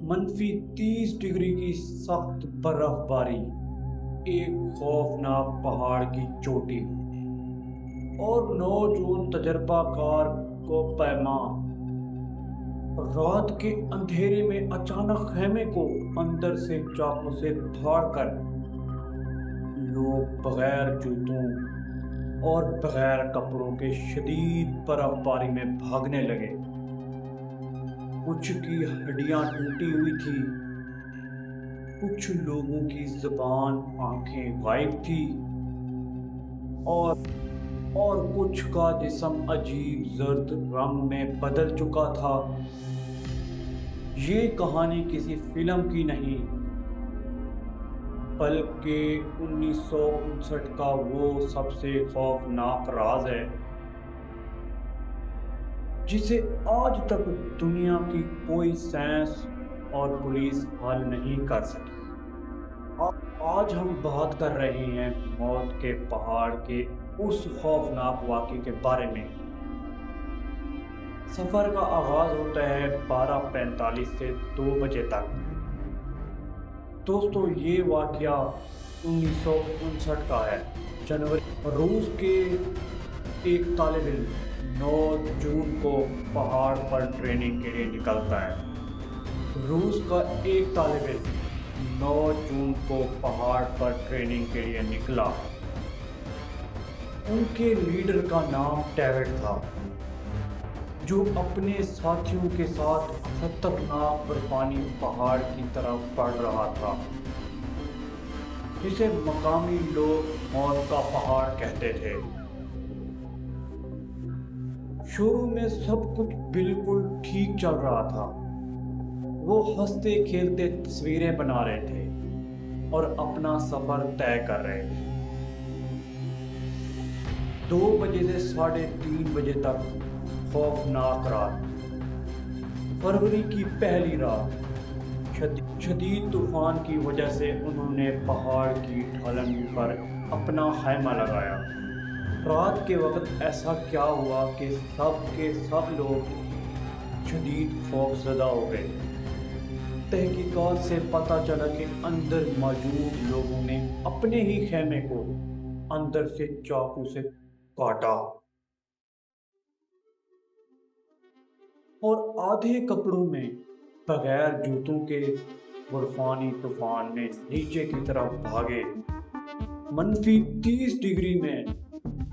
-30 degree کی سخت برف باری، ایک خوفناک پہاڑ کی چوٹی، اور 9 جون تجربہ کار کو پیما۔ رات کے اندھیرے میں اچانک خیمے کو اندر سے چاقو سے پھاڑ کر لوگ بغیر جوتوں اور بغیر کپڑوں کے شدید برف باری میں بھاگنے لگے۔ کچھ کی ہڈیاں ٹوٹی ہوئی تھی، کچھ لوگوں کی زبان آنکھیں غائب تھی، اور کچھ کا جسم عجیب زرد رنگ میں بدل چکا تھا۔ یہ کہانی کسی فلم کی نہیں، بلکہ 1959 کا وہ سب سے خوفناک راز ہے جسے آج تک دنیا کی کوئی سائنس اور پولیس حل نہیں کر سکی۔ آج ہم بات کر رہے ہیں موت کے پہاڑ کے اس خوفناک واقعے کے بارے میں۔ سفر کا آغاز ہوتا ہے 12:45 سے 2 بجے تک۔ دوستو، یہ واقعہ 1959 کا ہے۔ جنوری، روس کے ایک طالب علم 9 جون کو پہاڑ پر ٹریننگ کے لیے نکلتا ہے۔ روس کا ایک طالب علم 9 جون کو پہاڑ پر ٹریننگ کے لیے نکلا۔ ان کے لیڈر کا نام ڈیوڈ تھا، جو اپنے ساتھیوں کے ساتھ خطرناک برفانی پہاڑ کی طرف بڑھ رہا تھا، جسے مقامی لوگ موت کا پہاڑ کہتے تھے۔ شروع میں سب کچھ بالکل ٹھیک چل رہا تھا۔ وہ ہنستے کھیلتے تصویریں بنا رہے تھے اور اپنا سفر طے کر رہے تھے۔ 2 بجے سے 3:30 بجے تک خوفناک رات، فروری کی پہلی رات۔ شدید طوفان کی وجہ سے انہوں نے پہاڑ کی ڈھلن پر اپنا خیمہ لگایا۔ رات کے وقت ایسا کیا ہوا کہ سب کے سب لوگ شدید خوف زدہ ہو گئے۔ تحقیقات سے پتہ چلا کہ اندر موجود لوگوں نے اپنے ہی خیمے کو اندر سے چاقو سے کاٹا، اور آدھے کپڑوں میں بغیر جوتوں کے برفانی طوفان میں نیچے کی طرف بھاگے۔ -30 ڈگری میں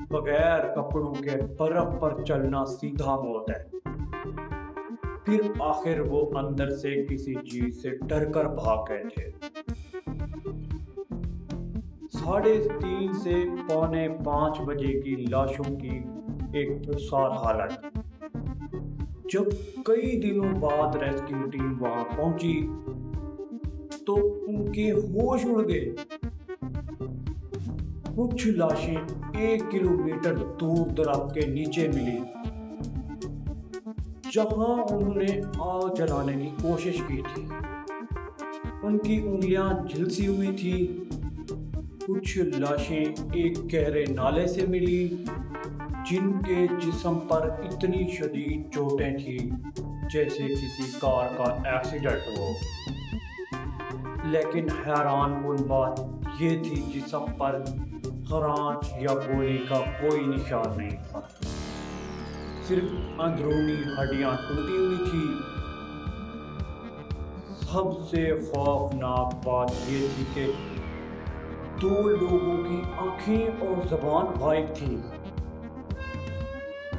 بغیر کپڑوں کے برف پر چلنا سیدھا موت ہے۔ پھر آخر وہ اندر سے کسی چیز سے ڈر کر بھاگ گئے تھے۔ 3:30 سے 4:45 بجے کی لاشوں کی ایک پرسار حالت۔ جب کئی دنوں بعد ریسکیو ٹیم وہاں پہنچی تو ان کے ہوش اڑ گئے۔ کچھ لاشیں 1 کلومیٹر دور درخت کے نیچے ملی، جہاں انہوں نے آگ جلانے کی کوشش کی تھی۔ ان کی انگلیاں جھلسی ہوئی تھی۔ کچھ لاشیں ایک گہرے نالے سے ملی، جن کے جسم پر اتنی شدید چوٹیں تھیں جیسے کسی کار کا ایکسیڈنٹ ہو۔ لیکن حیران کن بات یہ تھی، جسم پر خراش یا گولی کا کوئی نشان نہیں تھا، صرف اندرونی ہڈیاں ٹوٹی ہوئی تھی۔ سب سے خوفناک بات یہ تھی کہ 2 لوگوں کی آنکھیں اور زبان غائب تھی،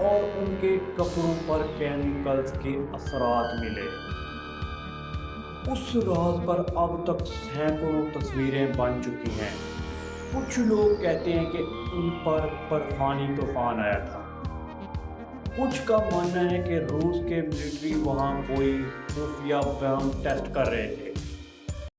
اور ان کے کپڑوں پر کیمیکلز کے اثرات ملے۔ اس راز پر اب تک سینکڑوں تصویریں بن چکی ہیں۔ کچھ لوگ کہتے ہیں کہ ان پر برفانی طوفان آیا تھا۔ کچھ کا ماننا ہے کہ روس کے ملٹری وہاں کوئی خفیہ بم ٹیسٹ کر رہے تھے۔